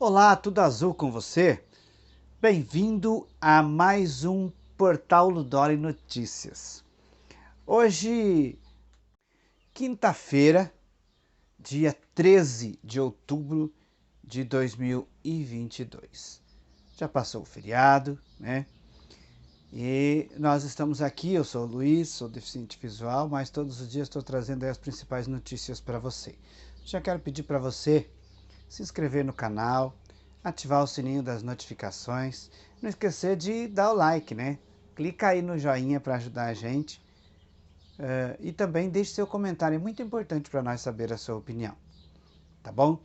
Olá, tudo azul com você? Bem-vindo a mais um Portal Ludoli Notícias. Hoje, quinta-feira, dia 13 de outubro de 2022. Já passou o feriado, né? E nós estamos aqui, eu sou o Luiz, sou deficiente visual, mas todos os dias estou trazendo aí as principais notícias para você. Já quero pedir para você se inscrever no canal, ativar o sininho das notificações, não esquecer de dar o like, né? Clica aí no joinha para ajudar a gente e também deixe seu comentário, é muito importante para nós saber a sua opinião, tá bom?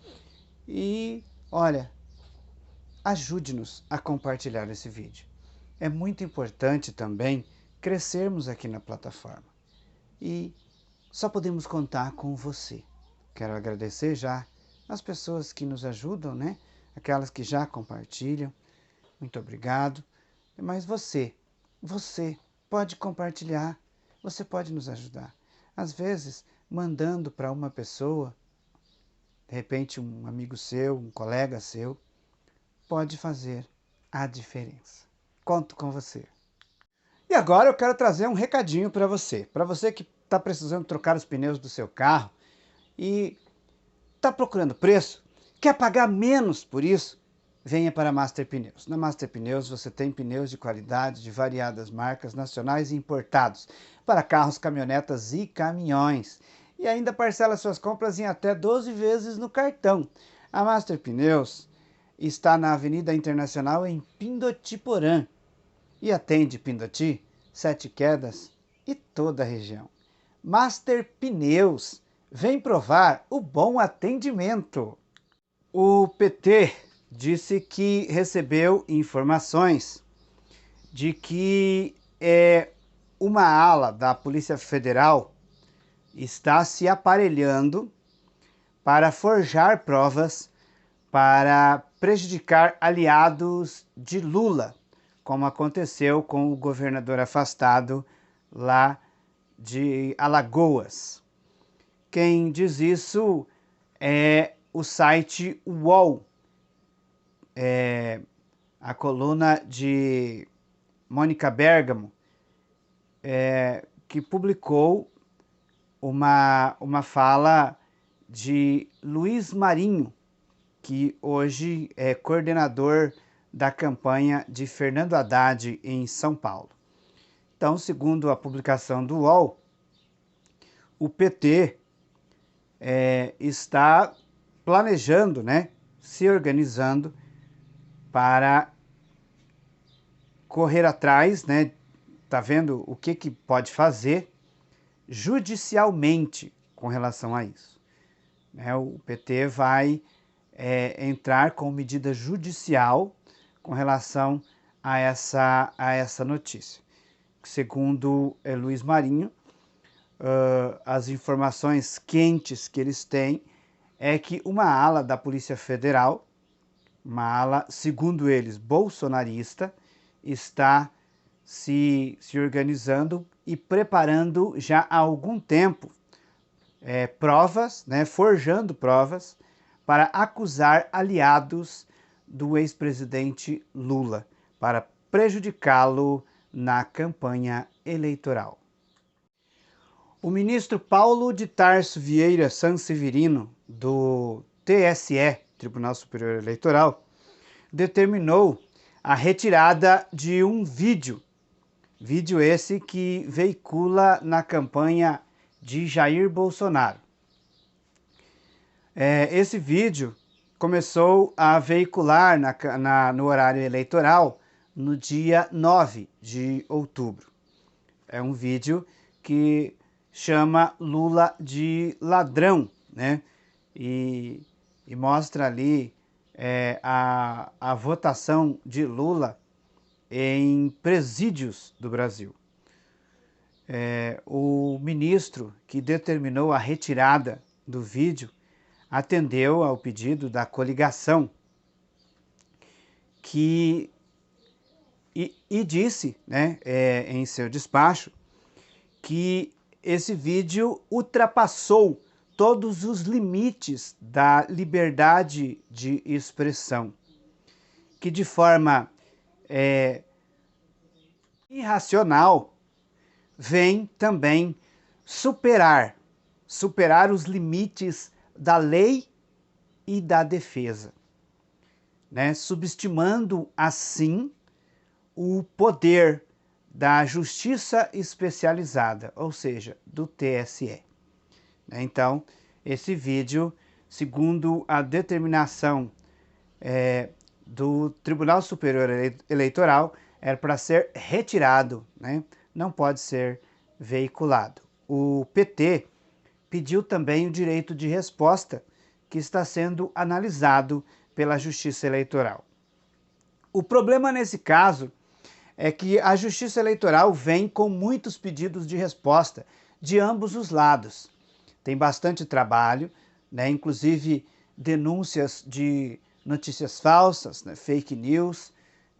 E olha, ajude-nos a compartilhar esse vídeo. É muito importante também crescermos aqui na plataforma e só podemos contar com você. Quero agradecer já as pessoas que nos ajudam, né? Aquelas que já compartilham. Muito obrigado. Mas você pode compartilhar, você pode nos ajudar. Às vezes, mandando para uma pessoa, de repente um amigo seu, um colega seu, pode fazer a diferença. Conto com você. E agora eu quero trazer um recadinho para você que está precisando trocar os pneus do seu carro e está procurando preço, quer pagar menos por isso, venha para a Master Pneus. Na Master Pneus você tem pneus de qualidade de variadas marcas nacionais e importados para carros, caminhonetas e caminhões. E ainda parcela suas compras em até 12 vezes no cartão. A Master Pneus está na Avenida Internacional em Pindotiporã e atende Pindoti, Sete Quedas e toda a região. Master Pneus, vem provar o bom atendimento. O PT disse que recebeu informações de que uma ala da Polícia Federal está se aparelhando para forjar provas para prejudicar aliados de Lula, como aconteceu com o governador afastado lá de Alagoas. Quem diz isso é o site UOL, a coluna de Mônica Bergamo, que publicou uma fala de Luiz Marinho, que hoje é coordenador da campanha de Fernando Haddad em São Paulo. Então, segundo a publicação do UOL, o PT está planejando, né, se organizando para correr atrás, né, tá vendo o que pode fazer judicialmente com relação a isso. O PT vai entrar com medida judicial com relação a essa notícia. Segundo Luiz Marinho, as informações quentes que eles têm é que uma ala da Polícia Federal, uma ala, segundo eles, bolsonarista, está se organizando e preparando já há algum tempo provas, né, forjando provas para acusar aliados do ex-presidente Lula, para prejudicá-lo na campanha eleitoral. O ministro Paulo de Tarso Vieira Sanseverino, do TSE, Tribunal Superior Eleitoral, determinou a retirada de um vídeo esse que veicula na campanha de Jair Bolsonaro. Esse vídeo começou a veicular no horário eleitoral no dia 9 de outubro. É um vídeo que chama Lula de ladrão, né? E mostra ali a votação de Lula em presídios do Brasil. O ministro que determinou a retirada do vídeo atendeu ao pedido da coligação e disse, né, em seu despacho, que esse vídeo ultrapassou todos os limites da liberdade de expressão, que de forma irracional vem também superar os limites da lei e da defesa, né? Subestimando assim o poder da justiça especializada, ou seja, do TSE. Então, esse vídeo, segundo a determinação do Tribunal Superior Eleitoral, era para ser retirado, né? Não pode ser veiculado. O PT pediu também o direito de resposta, que está sendo analisado pela Justiça Eleitoral. O problema nesse caso é que a Justiça Eleitoral vem com muitos pedidos de resposta de ambos os lados. Tem bastante trabalho, né? Inclusive denúncias de notícias falsas, né? Fake news.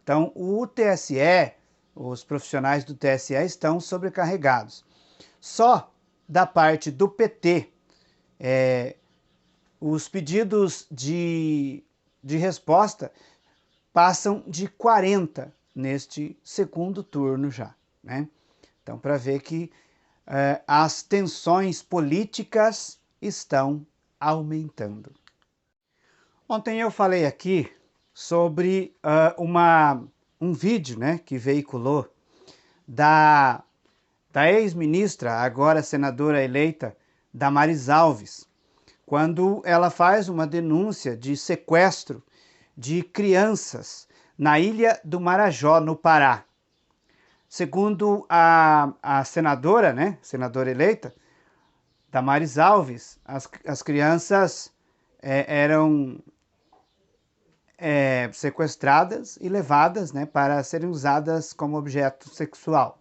Então, o TSE, os profissionais do TSE estão sobrecarregados. Só da parte do PT, os pedidos de resposta passam de 40 neste segundo turno já, né? Então, para ver que as tensões políticas estão aumentando. Ontem eu falei aqui sobre um vídeo, né, que veiculou da ex-ministra, agora senadora eleita, Damares Alves, quando ela faz uma denúncia de sequestro de crianças na Ilha do Marajó, no Pará. Segundo a senadora, né, senadora eleita, Damares Alves, as crianças eram sequestradas e levadas, né, para serem usadas como objeto sexual.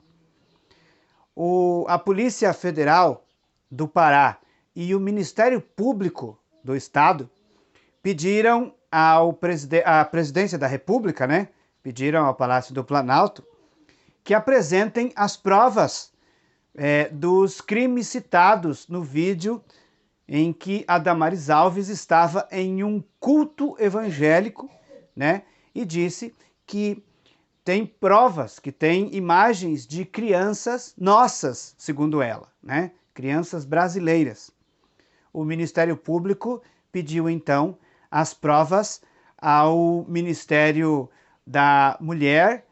A Polícia Federal do Pará e o Ministério Público do Estado pediram à Presidência da República, né, pediram ao Palácio do Planalto, que apresentem as provas dos crimes citados no vídeo em que a Damares Alves estava em um culto evangélico, né, e disse que tem provas, que tem imagens de crianças nossas, segundo ela, né, crianças brasileiras. O Ministério Público pediu, então, as provas ao Ministério da Mulher,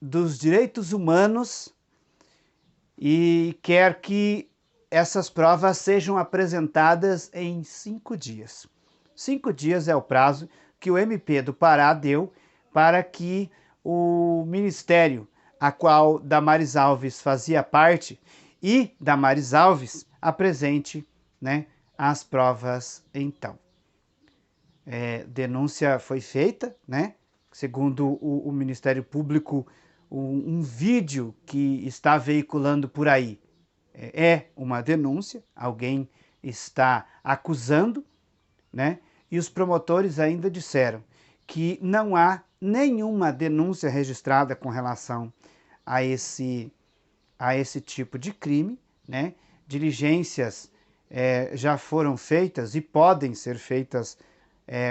dos Direitos Humanos, e quer que essas provas sejam apresentadas em 5 dias. 5 dias é o prazo que o MP do Pará deu para que o ministério a qual Damares Alves fazia parte e Damares Alves apresente, né, as provas então. Denúncia foi feita, né? Segundo o Ministério Público, um vídeo que está veiculando por aí é uma denúncia, alguém está acusando, né? E os promotores ainda disseram que não há nenhuma denúncia registrada com relação a esse tipo de crime, né? Diligências já foram feitas e podem ser feitas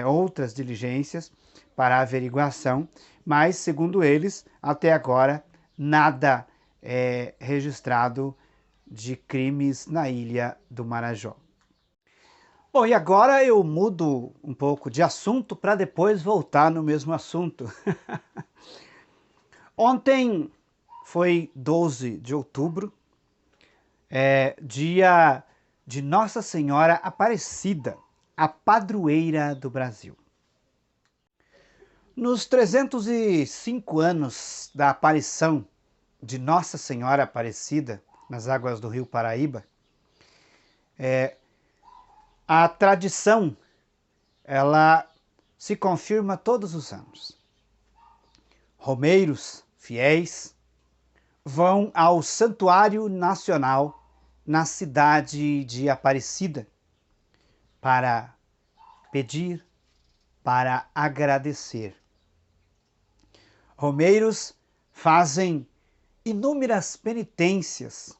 outras diligências para averiguação, mas, segundo eles, até agora, nada é registrado de crimes na Ilha do Marajó. Bom, e agora eu mudo um pouco de assunto para depois voltar no mesmo assunto. Ontem foi 12 de outubro, dia de Nossa Senhora Aparecida, a padroeira do Brasil. Nos 305 anos da aparição de Nossa Senhora Aparecida nas águas do Rio Paraíba, a tradição ela se confirma todos os anos. Romeiros fiéis vão ao Santuário Nacional na cidade de Aparecida para pedir, para agradecer. Romeiros fazem inúmeras penitências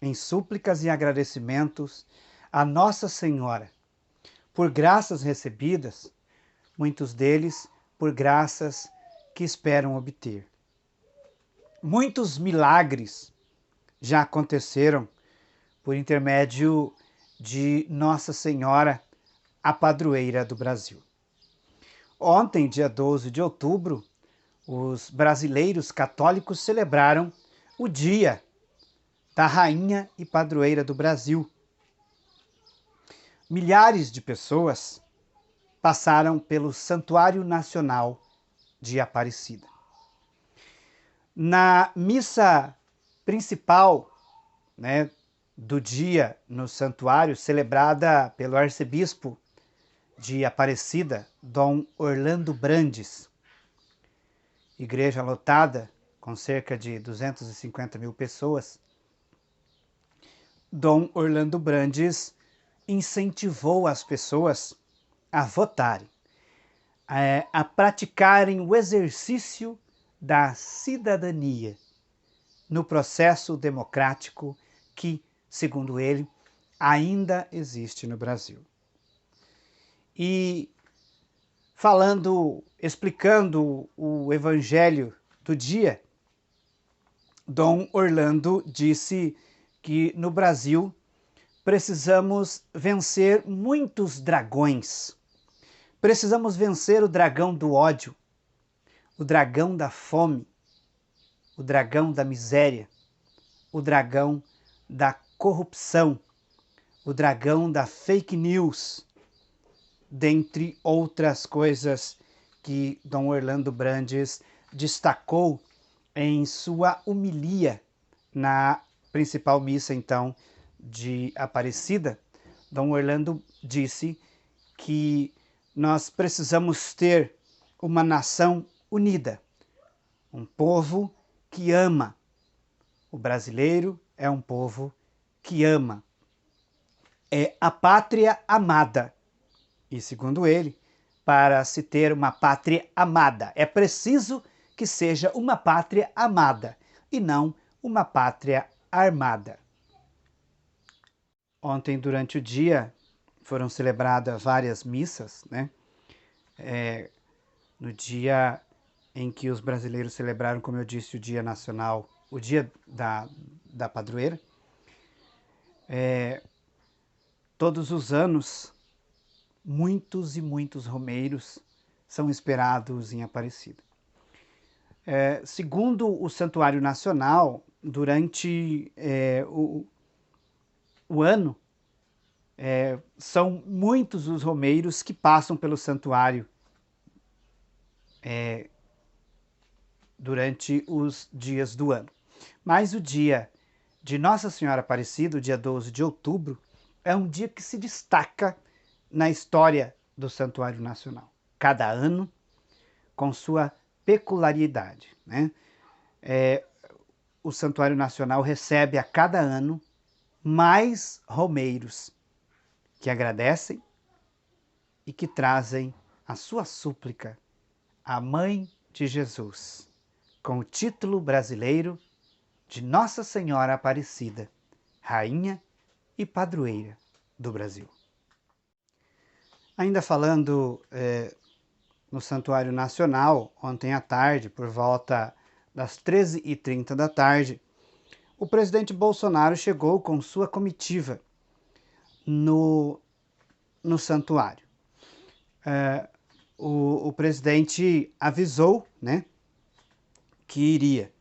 em súplicas e agradecimentos a Nossa Senhora por graças recebidas, muitos deles por graças que esperam obter. Muitos milagres já aconteceram por intermédio de Nossa Senhora, a padroeira do Brasil. Ontem, dia 12 de outubro, os brasileiros católicos celebraram o Dia da Rainha e Padroeira do Brasil. Milhares de pessoas passaram pelo Santuário Nacional de Aparecida. Na missa principal, do dia no santuário, celebrada pelo arcebispo de Aparecida, Dom Orlando Brandes, igreja lotada com cerca de 250 mil pessoas, Dom Orlando Brandes incentivou as pessoas a votarem, a praticarem o exercício da cidadania no processo democrático que, segundo ele, ainda existe no Brasil. E explicando o evangelho do dia, Dom Orlando disse que no Brasil precisamos vencer muitos dragões. Precisamos vencer o dragão do ódio, o dragão da fome, o dragão da miséria, o dragão da corrupção, o dragão da fake news, dentre outras coisas que Dom Orlando Brandes destacou em sua homilia na principal missa, então, de Aparecida. Dom Orlando disse que nós precisamos ter uma nação unida, um povo que ama. O brasileiro é um povo que ama. É a pátria amada. E, segundo ele, para se ter uma pátria amada, é preciso que seja uma pátria amada e não uma pátria armada. Ontem, durante o dia, foram celebradas várias missas, no dia em que os brasileiros celebraram, como eu disse, o Dia Nacional, o Dia da Padroeira. Todos os anos, muitos e muitos romeiros são esperados em Aparecida. Segundo o Santuário Nacional, durante o ano, são muitos os romeiros que passam pelo santuário durante os dias do ano. Mas o dia de Nossa Senhora Aparecida, o dia 12 de outubro, é um dia que se destaca na história do Santuário Nacional. Cada ano com sua peculiaridade, o Santuário Nacional recebe a cada ano mais romeiros que agradecem e que trazem a sua súplica à Mãe de Jesus, com o título brasileiro de Nossa Senhora Aparecida, Rainha e Padroeira do Brasil. Ainda falando no Santuário Nacional, ontem à tarde, por volta das 13h30 da tarde, o presidente Bolsonaro chegou com sua comitiva no santuário. O presidente avisou, que iria.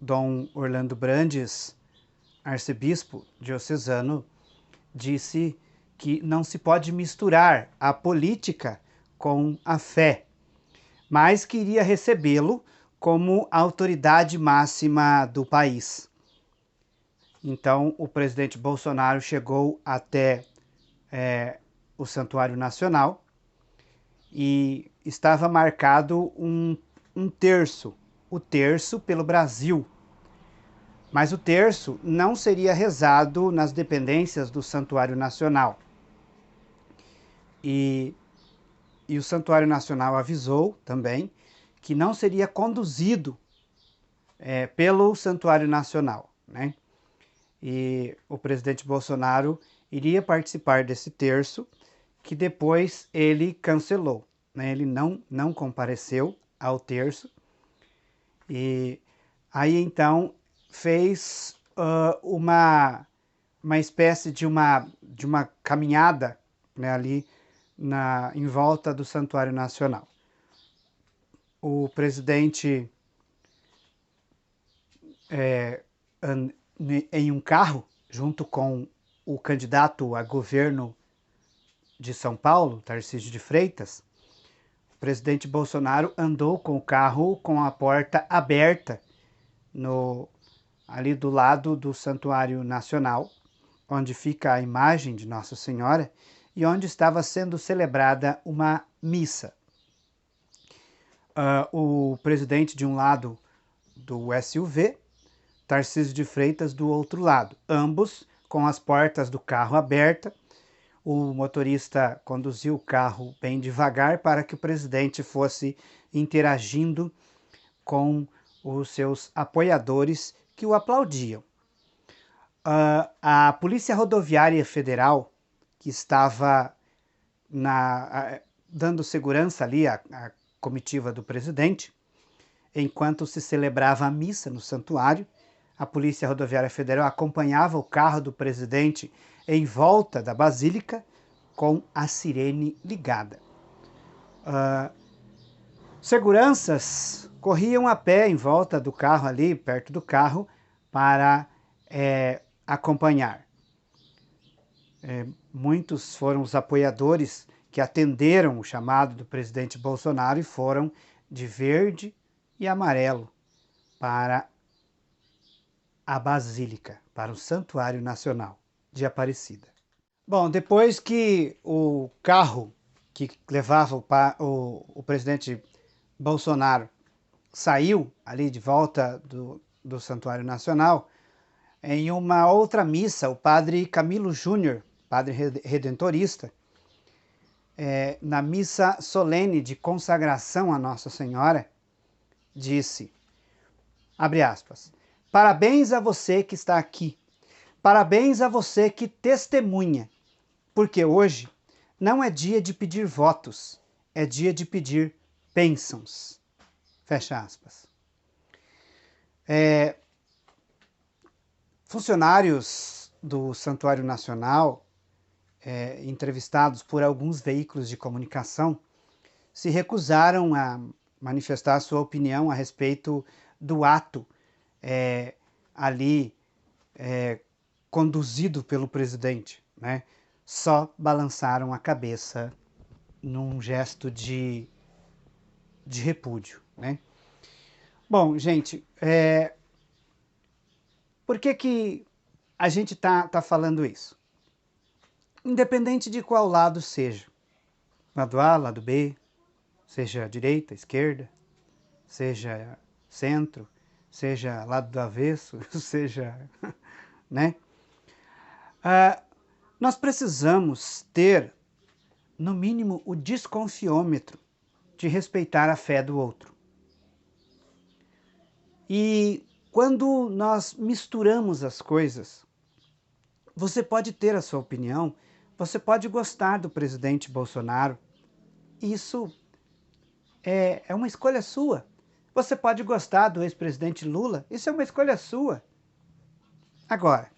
Dom Orlando Brandes, arcebispo diocesano, disse que não se pode misturar a política com a fé, mas que iria recebê-lo como autoridade máxima do país. Então, o presidente Bolsonaro chegou até o Santuário Nacional e estava marcado um terço, o terço pelo Brasil. Mas o terço não seria rezado nas dependências do Santuário Nacional. E o Santuário Nacional avisou também que não seria conduzido pelo Santuário Nacional, e o presidente Bolsonaro iria participar desse terço, que depois ele cancelou, né? Ele não compareceu ao terço, e aí então fez uma espécie de uma caminhada, né, ali em volta do Santuário Nacional. O presidente em um carro, junto com o candidato a governo de São Paulo, Tarcísio de Freitas, o presidente Bolsonaro andou com o carro com a porta aberta ali do lado do Santuário Nacional, onde fica a imagem de Nossa Senhora e onde estava sendo celebrada uma missa. O presidente de um lado do SUV, Tarcísio de Freitas do outro lado, ambos com as portas do carro abertas. O motorista conduziu o carro bem devagar para que o presidente fosse interagindo com os seus apoiadores que o aplaudiam. A Polícia Rodoviária Federal, que estava dando segurança ali à comitiva do presidente, enquanto se celebrava a missa no santuário, a Polícia Rodoviária Federal acompanhava o carro do presidente em volta da Basílica com a sirene ligada. Seguranças corriam a pé em volta do carro ali, perto do carro, para acompanhar. Muitos foram os apoiadores que atenderam o chamado do presidente Bolsonaro e foram de verde e amarelo para a Basílica, para o Santuário Nacional de Aparecida. Bom, depois que o carro que levava o presidente Bolsonaro saiu ali de volta do Santuário Nacional, em uma outra missa, o padre Camilo Júnior, padre redentorista, na missa solene de consagração a Nossa Senhora, disse, abre aspas, parabéns a você que está aqui, parabéns a você que testemunha, porque hoje não é dia de pedir votos, é dia de pedir bênçãos. Fecha aspas. Funcionários do Santuário Nacional, entrevistados por alguns veículos de comunicação, se recusaram a manifestar sua opinião a respeito do ato ali conduzido pelo presidente, né? Só balançaram a cabeça num gesto de repúdio, né? Bom, gente, por que a gente tá falando isso? Independente de qual lado seja, lado A, lado B, seja direita, esquerda, seja centro, seja lado do avesso, seja, né? Nós precisamos ter, no mínimo, o desconfiômetro de respeitar a fé do outro. E quando nós misturamos as coisas, você pode ter a sua opinião, você pode gostar do presidente Bolsonaro, isso é uma escolha sua. Você pode gostar do ex-presidente Lula, isso é uma escolha sua. Agora,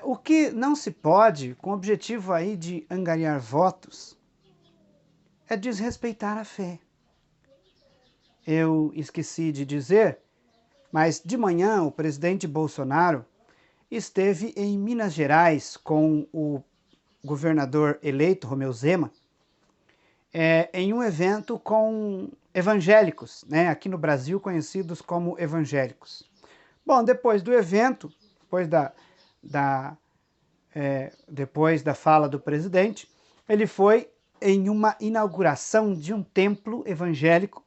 o que não se pode, com o objetivo aí de angariar votos, é desrespeitar a fé. Eu esqueci de dizer, mas de manhã o presidente Bolsonaro esteve em Minas Gerais com o governador eleito, Romeu Zema, em um evento com evangélicos, né, aqui no Brasil conhecidos como evangélicos. Bom, depois do evento, depois da fala do presidente, ele foi em uma inauguração de um templo evangélico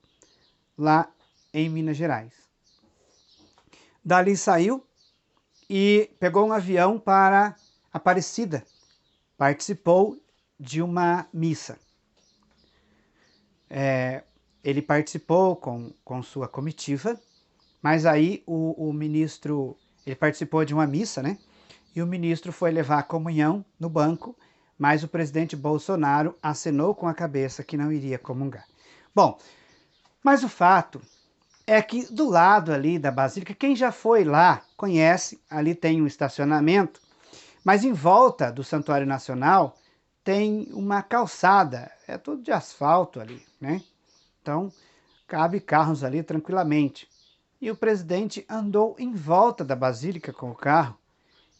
lá em Minas Gerais. Dali saiu e pegou um avião para Aparecida. Participou de uma missa. Ele participou com sua comitiva, mas aí o ministro Ele participou de uma missa, né? E o ministro foi levar a comunhão no banco, mas o presidente Bolsonaro acenou com a cabeça que não iria comungar. Bom, mas o fato é que do lado ali da Basílica, quem já foi lá conhece, ali tem um estacionamento, mas em volta do Santuário Nacional tem uma calçada, é tudo de asfalto ali, né? Então, cabe carros ali tranquilamente. E o presidente andou em volta da Basílica com o carro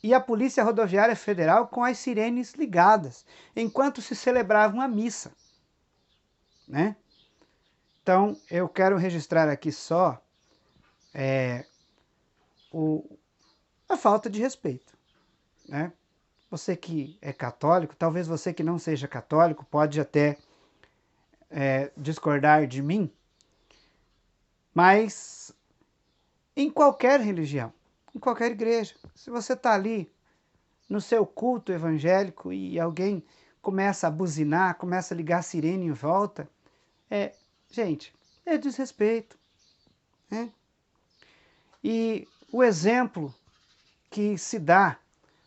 e a Polícia Rodoviária Federal com as sirenes ligadas, enquanto se celebrava uma missa, né? Então, eu quero registrar aqui só a falta de respeito, né? Você que é católico, talvez você que não seja católico, pode até discordar de mim, mas em qualquer religião, em qualquer igreja, se você está ali no seu culto evangélico e alguém começa a buzinar, começa a ligar a sirene em volta, gente, é desrespeito, né? E o exemplo que se dá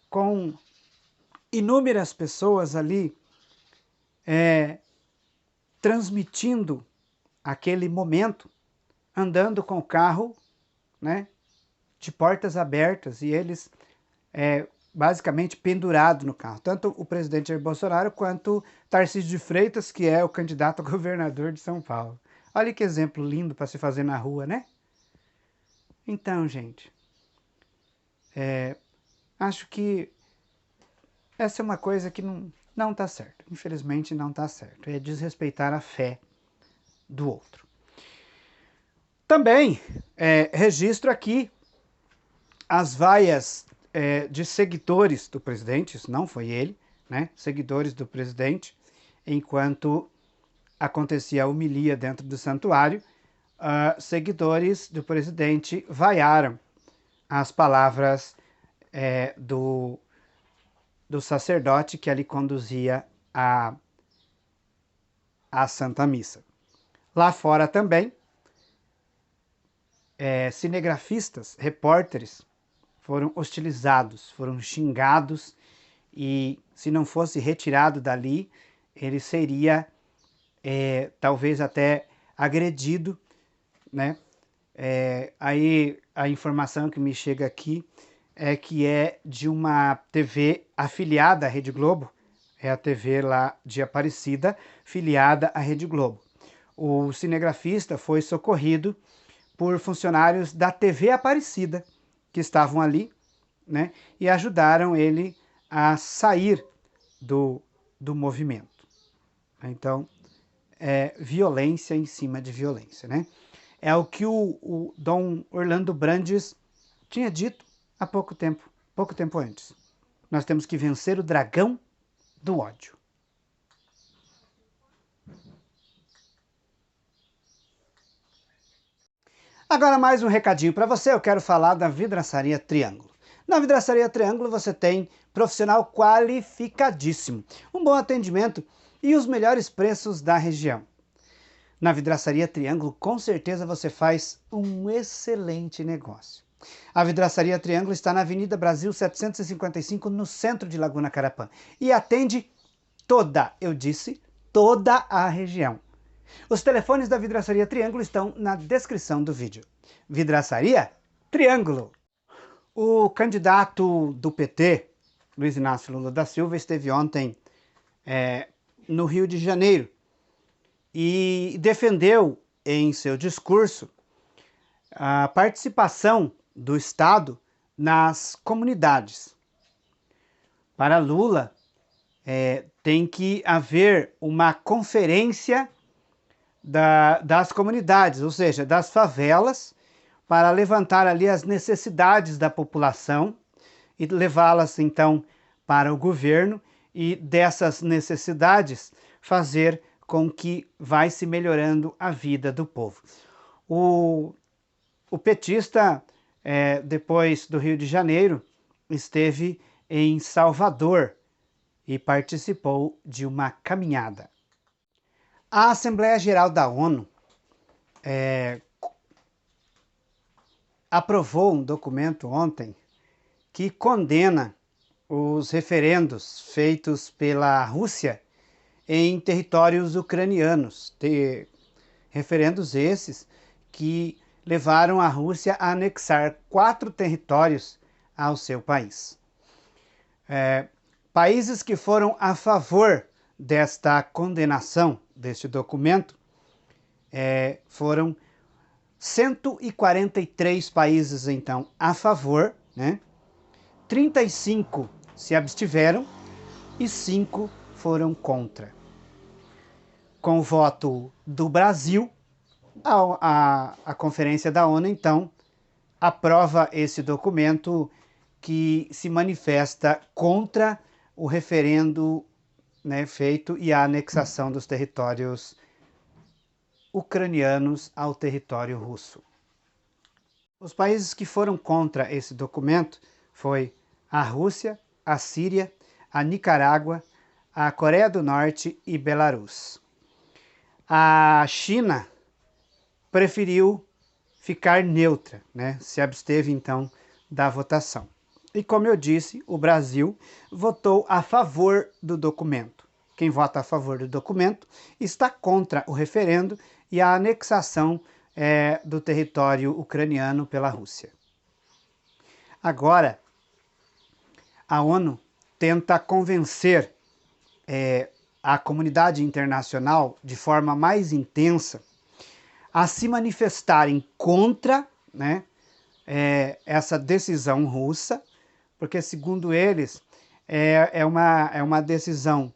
com inúmeras pessoas ali transmitindo aquele momento, andando com o carro, né, de portas abertas e eles basicamente pendurado no carro. Tanto o presidente Jair Bolsonaro quanto Tarcísio de Freitas, que é o candidato a governador de São Paulo. Olha que exemplo lindo para se fazer na rua, né? Então, gente, acho que essa é uma coisa que não está certo. Infelizmente não está certo. É desrespeitar a fé do outro. Também registro aqui as vaias de seguidores do presidente, isso não foi ele, né? Seguidores do presidente, enquanto acontecia a homilia dentro do santuário, seguidores do presidente vaiaram as palavras do sacerdote que ali conduzia a Santa Missa. Lá fora também, cinegrafistas, repórteres, foram hostilizados, foram xingados e se não fosse retirado dali, ele seria talvez até agredido, né? Aí a informação que me chega aqui é que é de uma TV afiliada à Rede Globo, é a TV lá de Aparecida, filiada à Rede Globo. O cinegrafista foi socorrido por funcionários da TV Aparecida, que estavam ali, né, e ajudaram ele a sair do movimento. Então, violência em cima de violência, né? É o que o Dom Orlando Brandes tinha dito há pouco tempo antes. Nós temos que vencer o dragão do ódio. Agora mais um recadinho para você, eu quero falar da Vidraçaria Triângulo. Na Vidraçaria Triângulo você tem profissional qualificadíssimo, um bom atendimento e os melhores preços da região. Na Vidraçaria Triângulo, com certeza você faz um excelente negócio. A Vidraçaria Triângulo está na Avenida Brasil 755, no centro de Laguna Carapã, e atende toda, eu disse, toda a região. Os telefones da Vidraçaria Triângulo estão na descrição do vídeo. Vidraçaria Triângulo. O candidato do PT, Luiz Inácio Lula da Silva, esteve ontem no Rio de Janeiro e defendeu em seu discurso a participação do Estado nas comunidades. Para Lula, tem que haver uma conferência das comunidades, ou seja, das favelas, para levantar ali as necessidades da população e levá-las então para o governo e dessas necessidades fazer com que vai se melhorando a vida do povo. O petista, depois do Rio de Janeiro, esteve em Salvador e participou de uma caminhada. A Assembleia Geral da ONU aprovou um documento ontem que condena os referendos feitos pela Rússia em territórios ucranianos. Referendos esses que levaram a Rússia a anexar 4 territórios ao seu país. Países que foram a favor desta condenação deste documento foram 143 países, então, a favor, né? 35 se abstiveram e 5 foram contra. Com o voto do Brasil, a Conferência da ONU, então, aprova esse documento que se manifesta contra o referendo, né, feito e a anexação dos territórios ucranianos ao território russo. Os países que foram contra esse documento foi a Rússia, a Síria, a Nicarágua, a Coreia do Norte e Belarus. A China preferiu ficar neutra, né? Se absteve então da votação. E como eu disse, o Brasil votou a favor do documento. Quem vota a favor do documento está contra o referendo e a anexação do território ucraniano pela Rússia. Agora, a ONU tenta convencer a comunidade internacional de forma mais intensa a se manifestarem contra, né, essa decisão russa, porque, segundo eles, é uma decisão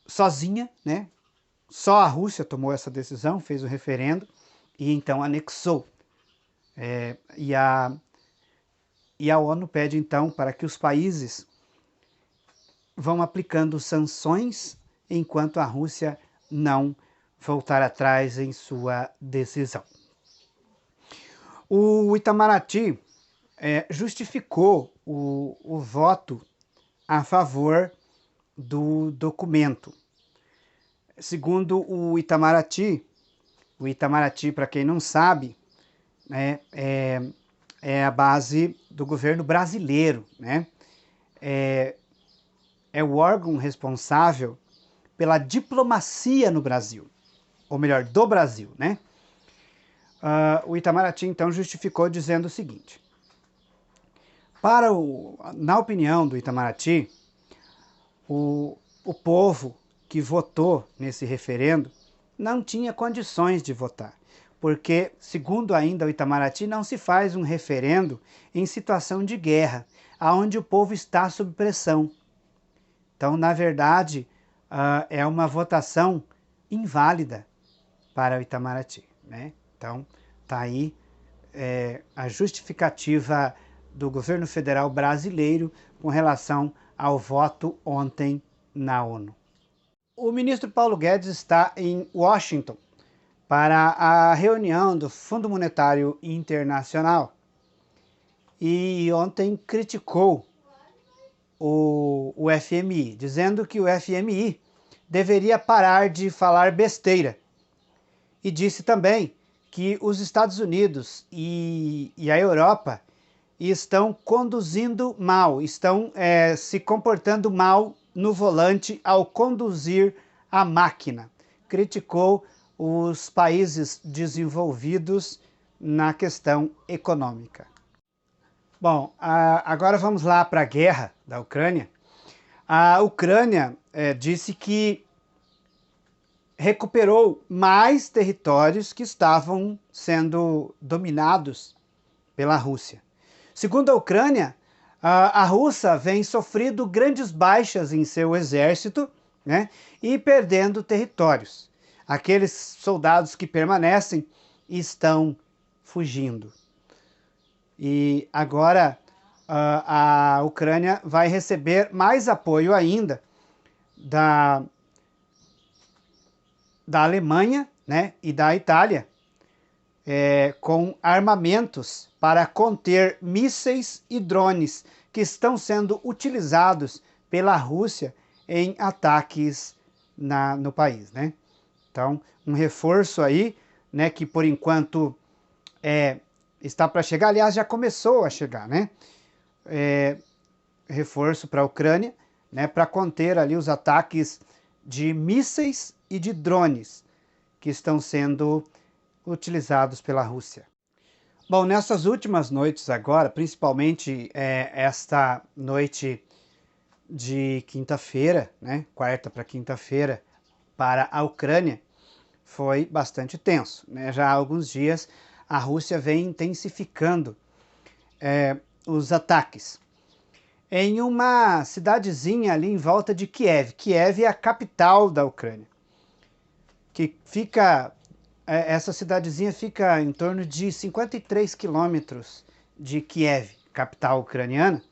sozinha, né? Só a Rússia tomou essa decisão, fez o referendo e então anexou. E a ONU pede então para que os países vão aplicando sanções enquanto a Rússia não voltar atrás em sua decisão. O Itamaraty justificou o voto a favor do documento. Segundo o Itamaraty, para quem não sabe, é a base do governo brasileiro, né? É o órgão responsável pela diplomacia no Brasil, ou melhor, do Brasil, né? O Itamaraty, então, justificou dizendo o seguinte: na opinião do Itamaraty, o povo que votou nesse referendo não tinha condições de votar, porque, segundo ainda o Itamaraty, não se faz um referendo em situação de guerra, onde o povo está sob pressão. Então, na verdade, é uma votação inválida para o Itamaraty, né? Então, está aí a justificativa do governo federal brasileiro com relação ao voto ontem na ONU. O ministro Paulo Guedes está em Washington para a reunião do Fundo Monetário Internacional e ontem criticou o FMI, dizendo que o FMI deveria parar de falar besteira. E disse também que os Estados Unidos e a Europa estão conduzindo mal, estão se comportando mal no volante ao conduzir a máquina. Criticou os países desenvolvidos na questão econômica. Bom, agora vamos lá para a guerra da Ucrânia. A Ucrânia disse que recuperou mais territórios que estavam sendo dominados pela Rússia. Segundo a Ucrânia, a Rússia vem sofrendo grandes baixas em seu exército, né, e perdendo territórios. Aqueles soldados que permanecem estão fugindo. E agora a Ucrânia vai receber mais apoio ainda da Alemanha, né, e da Itália, com armamentos para conter mísseis e drones que estão sendo utilizados pela Rússia em ataques no país, né? Então, um reforço aí, né, que por enquanto está para chegar, aliás, já começou a chegar, né? Reforço para a Ucrânia, né, para conter ali os ataques de mísseis e de drones que estão sendo utilizados pela Rússia. Bom, nessas últimas noites agora, principalmente esta noite de quinta-feira, né, quarta para quinta-feira, para a Ucrânia, foi bastante tenso, né? Já há alguns dias a Rússia vem intensificando os ataques em uma cidadezinha ali em volta de Kiev. Kiev é a capital da Ucrânia, que fica, essa cidadezinha fica em torno de 53 quilômetros de Kiev, capital ucraniana.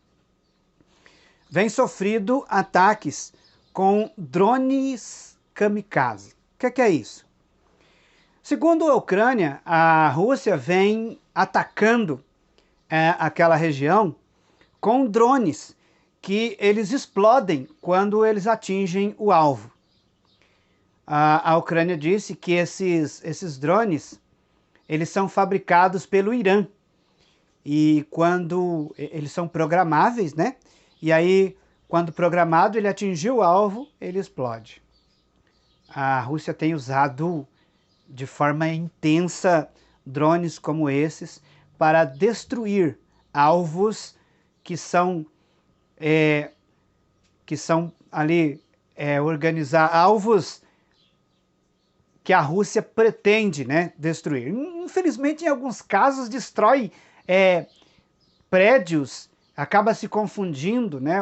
Vem sofrido ataques com drones kamikaze. O que é isso? Segundo a Ucrânia, a Rússia vem atacando aquela região com drones que eles explodem quando eles atingem o alvo. A Ucrânia disse que esses drones eles são fabricados pelo Irã e quando eles são programáveis, né? E aí, quando programado, ele atingiu o alvo, ele explode. A Rússia tem usado de forma intensa drones como esses para destruir alvos que são ali organizar alvos que a Rússia pretende, né, destruir. Infelizmente, em alguns casos, destrói prédios, acaba se confundindo, né?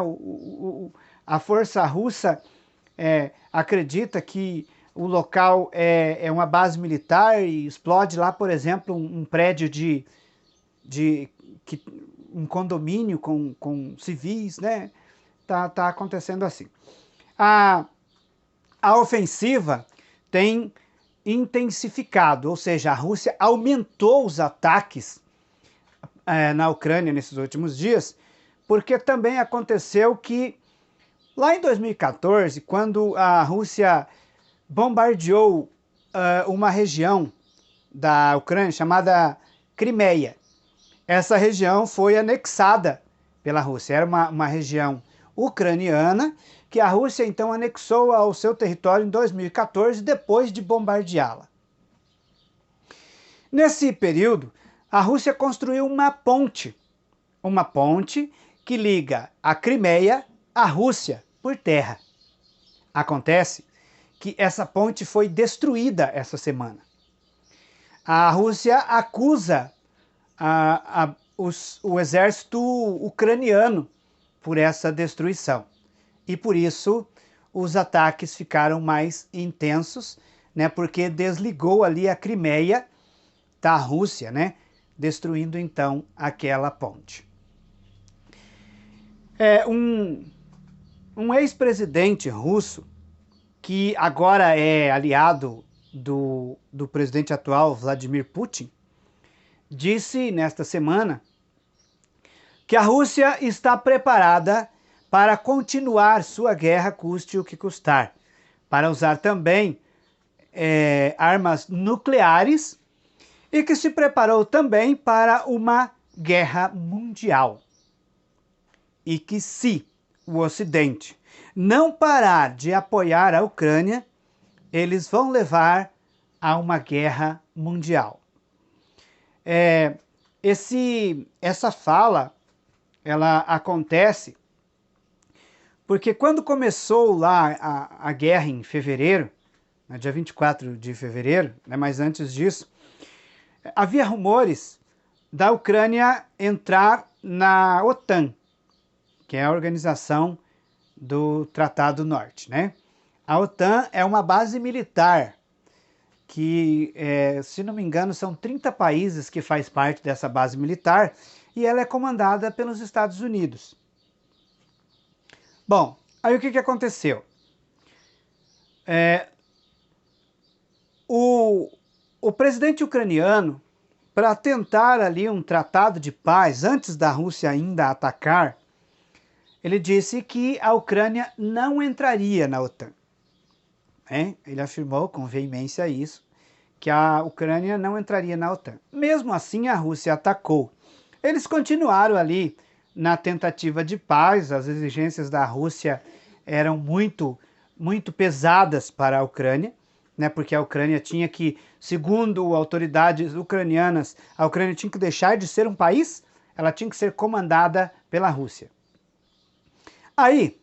A força russa acredita que o local é uma base militar e explode lá, por exemplo, um prédio um condomínio com civis, né? Tá acontecendo assim. A ofensiva tem intensificado, ou seja, a Rússia aumentou os ataques na Ucrânia nesses últimos dias, porque também aconteceu que lá em 2014, quando a Rússia bombardeou uma região da Ucrânia chamada Crimeia, essa região foi anexada pela Rússia. Era uma região ucraniana que a Rússia então anexou ao seu território em 2014, depois de bombardeá-la. Nesse período, a Rússia construiu uma ponte que liga a Crimeia à Rússia por terra. Acontece que essa ponte foi destruída essa semana. A Rússia acusa o exército ucraniano por essa destruição. E por isso os ataques ficaram mais intensos, né, porque desligou ali a Crimeia da Rússia, né, destruindo então aquela ponte. Um ex-presidente russo, que agora é aliado do presidente atual, Vladimir Putin, disse nesta semana que a Rússia está preparada para continuar sua guerra, custe o que custar, para usar também armas nucleares e que se preparou também para uma guerra mundial. E que se o Ocidente não parar de apoiar a Ucrânia, eles vão levar a uma guerra mundial. Essa fala, ela acontece porque quando começou lá a guerra em fevereiro, no dia 24 de fevereiro, né, mas antes disso, havia rumores da Ucrânia entrar na OTAN, que é a Organização do Tratado Norte, né? A OTAN é uma base militar que, se não me engano, são 30 países que faz parte dessa base militar e ela é comandada pelos Estados Unidos. Bom, aí o que aconteceu? O presidente ucraniano, para tentar ali um tratado de paz, antes da Rússia ainda atacar, ele disse que a Ucrânia não entraria na OTAN. né? Ele afirmou com veemência isso, que a Ucrânia não entraria na OTAN. Mesmo assim, a Rússia atacou. Eles continuaram ali na tentativa de paz, as exigências da Rússia eram muito pesadas para a Ucrânia, né, porque a Ucrânia tinha que, segundo autoridades ucranianas, a Ucrânia tinha que deixar de ser um país, ela tinha que ser comandada pela Rússia. Aí,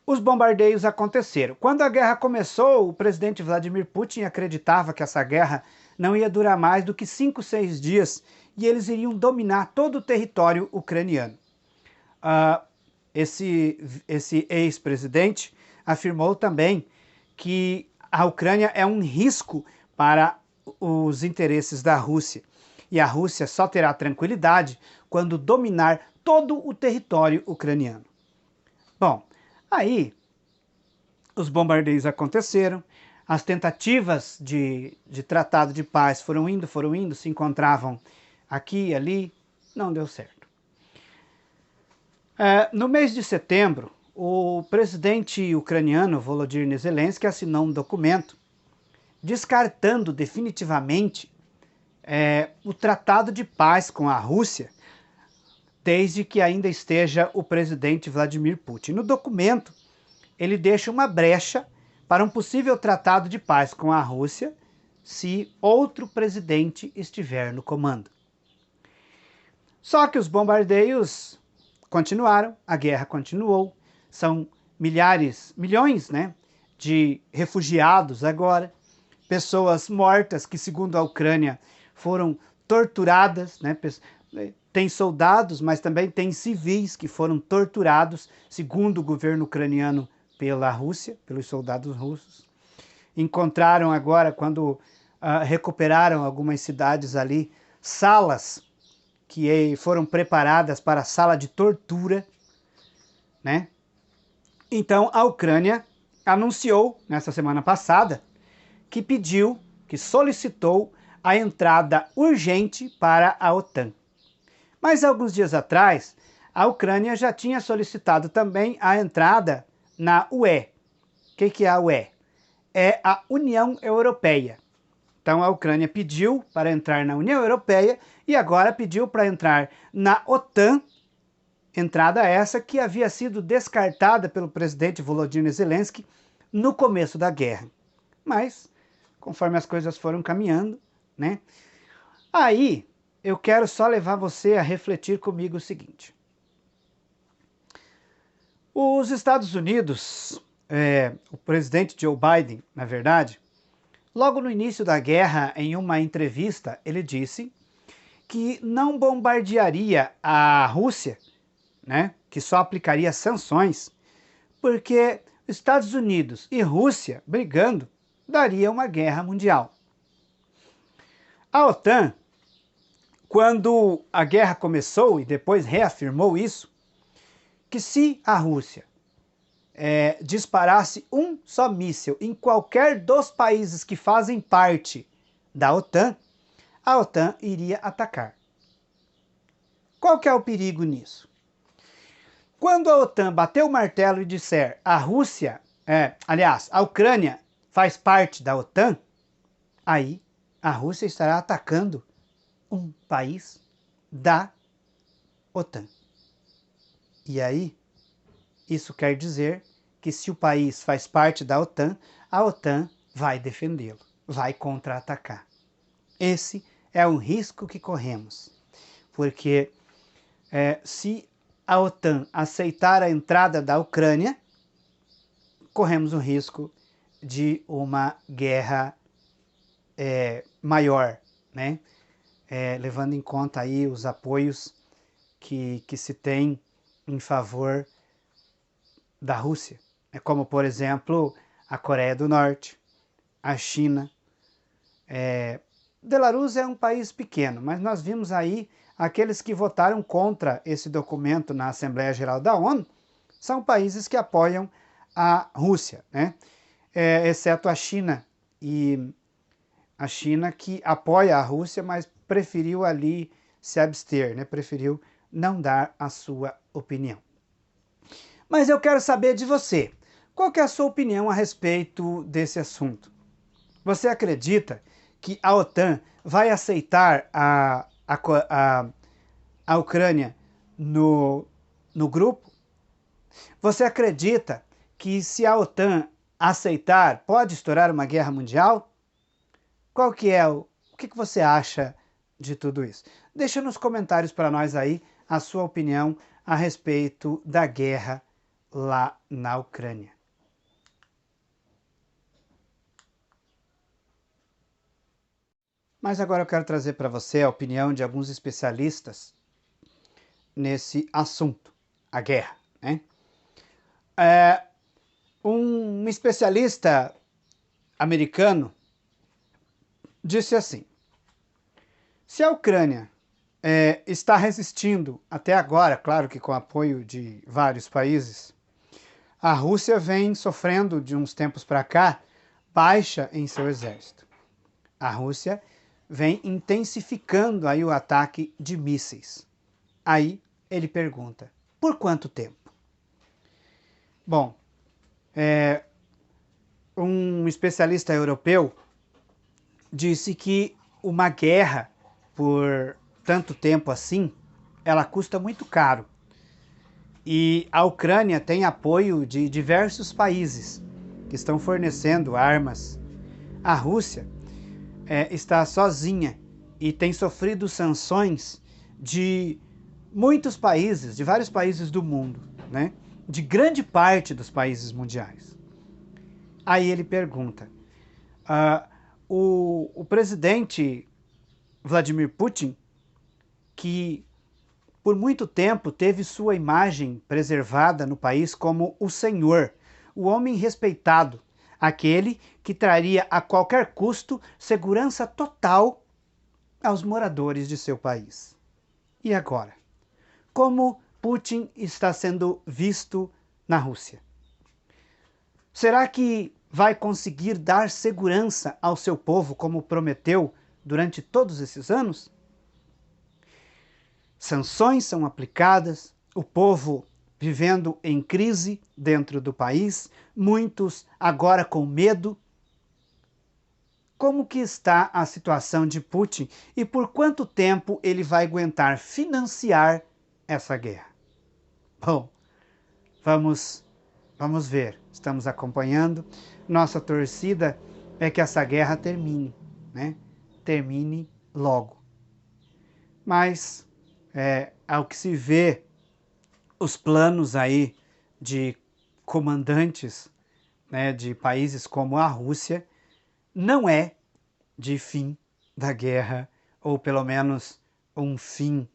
os bombardeios aconteceram. Quando a guerra começou, o presidente Vladimir Putin acreditava que essa guerra não ia durar mais do que 5, 6 dias e eles iriam dominar todo o território ucraniano. Esse ex-presidente afirmou também que a Ucrânia é um risco para os interesses da Rússia. E a Rússia só terá tranquilidade quando dominar todo o território ucraniano. Bom, aí os bombardeios aconteceram, as tentativas de tratado de paz foram indo, se encontravam aqui e ali, não deu certo. No mês de setembro, o presidente ucraniano Volodymyr Zelensky assinou um documento descartando definitivamente o tratado de paz com a Rússia, desde que ainda esteja o presidente Vladimir Putin. No documento, ele deixa uma brecha para um possível tratado de paz com a Rússia se outro presidente estiver no comando. Só que os bombardeios continuaram, a guerra continuou, são milhões, né, de refugiados agora, pessoas mortas que, segundo a Ucrânia, foram torturadas, né, tem soldados, mas também tem civis que foram torturados, segundo o governo ucraniano, pela Rússia, pelos soldados russos. Encontraram agora, quando recuperaram algumas cidades ali, salas que foram preparadas para sala de tortura, né? Então, a Ucrânia anunciou, nessa semana passada, que solicitou a entrada urgente para a OTAN. Mas, alguns dias atrás, a Ucrânia já tinha solicitado também a entrada na UE. O que é a UE? É a União Europeia. Então, a Ucrânia pediu para entrar na União Europeia e agora pediu para entrar na OTAN, entrada essa que havia sido descartada pelo presidente Volodymyr Zelensky no começo da guerra. Mas, conforme as coisas foram caminhando, né? Aí, eu quero só levar você a refletir comigo o seguinte. Os Estados Unidos, o presidente Joe Biden, na verdade, logo no início da guerra, em uma entrevista, ele disse que não bombardearia a Rússia, né, que só aplicaria sanções, porque Estados Unidos e Rússia brigando daria uma guerra mundial. A OTAN, quando a guerra começou e depois reafirmou isso, que se a Rússia disparasse um só míssil em qualquer dos países que fazem parte da OTAN, a OTAN iria atacar. Qual que é o perigo nisso? Quando a OTAN bater o martelo e disser a Ucrânia faz parte da OTAN, aí a Rússia estará atacando um país da OTAN. E aí, isso quer dizer que se o país faz parte da OTAN, a OTAN vai defendê-lo, vai contra-atacar. Esse é um risco que corremos, porque se a OTAN aceitar a entrada da Ucrânia, corremos o risco de uma guerra maior, né? Levando em conta aí os apoios que se tem em favor da Rússia, como, por exemplo, a Coreia do Norte, a China. Belarus é um país pequeno, mas nós vimos aí aqueles que votaram contra esse documento na Assembleia Geral da ONU, são países que apoiam a Rússia, né? Exceto a China, e a China que apoia a Rússia, mas preferiu ali se abster, né? Preferiu não dar a sua opinião. Mas eu quero saber de você. Qual que é a sua opinião a respeito desse assunto? Você acredita que a OTAN vai aceitar a Ucrânia no grupo? Você acredita que se a OTAN aceitar, pode estourar uma guerra mundial? Qual que é o que você acha de tudo isso? Deixa nos comentários para nós aí a sua opinião a respeito da guerra lá na Ucrânia. Mas agora eu quero trazer para você a opinião de alguns especialistas nesse assunto, a guerra, né? Um especialista americano disse assim: se a Ucrânia está resistindo até agora, claro que com apoio de vários países, a Rússia vem sofrendo de uns tempos para cá baixa em seu exército. A Rússia vem intensificando aí o ataque de mísseis. Aí ele pergunta, por quanto tempo? Bom, um especialista europeu disse que uma guerra por tanto tempo assim, ela custa muito caro. E a Ucrânia tem apoio de diversos países que estão fornecendo armas. A Rússia está sozinha e tem sofrido sanções de muitos países, de vários países do mundo, né? De grande parte dos países mundiais. Aí ele pergunta, o presidente Vladimir Putin, que por muito tempo teve sua imagem preservada no país como o senhor, o homem respeitado, aquele que traria a qualquer custo segurança total aos moradores de seu país. E agora? Como Putin está sendo visto na Rússia? Será que vai conseguir dar segurança ao seu povo como prometeu durante todos esses anos? Sanções são aplicadas, o povo vivendo em crise dentro do país, muitos agora com medo. Como que está a situação de Putin e por quanto tempo ele vai aguentar financiar essa guerra? Bom, vamos ver, estamos acompanhando. Nossa torcida é que essa guerra termine, né? Termine logo. Mas ao que se vê, os planos aí de comandantes, né, de países como a Rússia, não é de fim da guerra, ou pelo menos um fim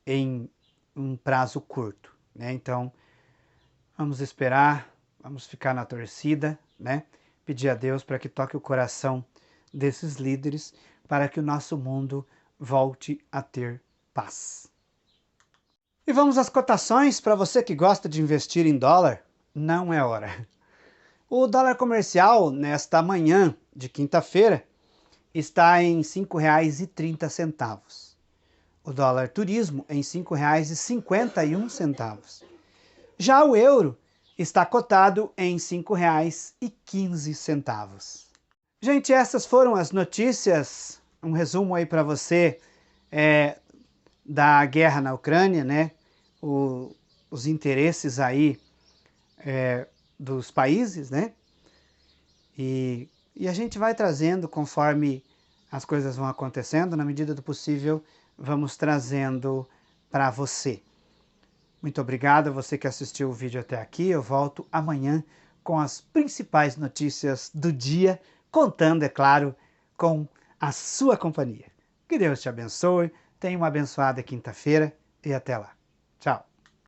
em um prazo curto, né? Então, vamos esperar, vamos ficar na torcida, né? Pedir a Deus para que toque o coração desses líderes, para que o nosso mundo volte a ter paz. E vamos às cotações. Para você que gosta de investir em dólar, não é hora. O dólar comercial, nesta manhã de quinta-feira, está em R$ 5,30. O dólar turismo em R$ 5,51. Já o euro está cotado em R$ 5,15. Gente, essas foram as notícias, um resumo aí para você da guerra na Ucrânia, né? Os interesses aí dos países, né? E a gente vai trazendo conforme as coisas vão acontecendo, na medida do possível, vamos trazendo para você. Muito obrigado a você que assistiu o vídeo até aqui. Eu volto amanhã com as principais notícias do dia, contando, é claro, com a sua companhia. Que Deus te abençoe, tenha uma abençoada quinta-feira e até lá. Tchau.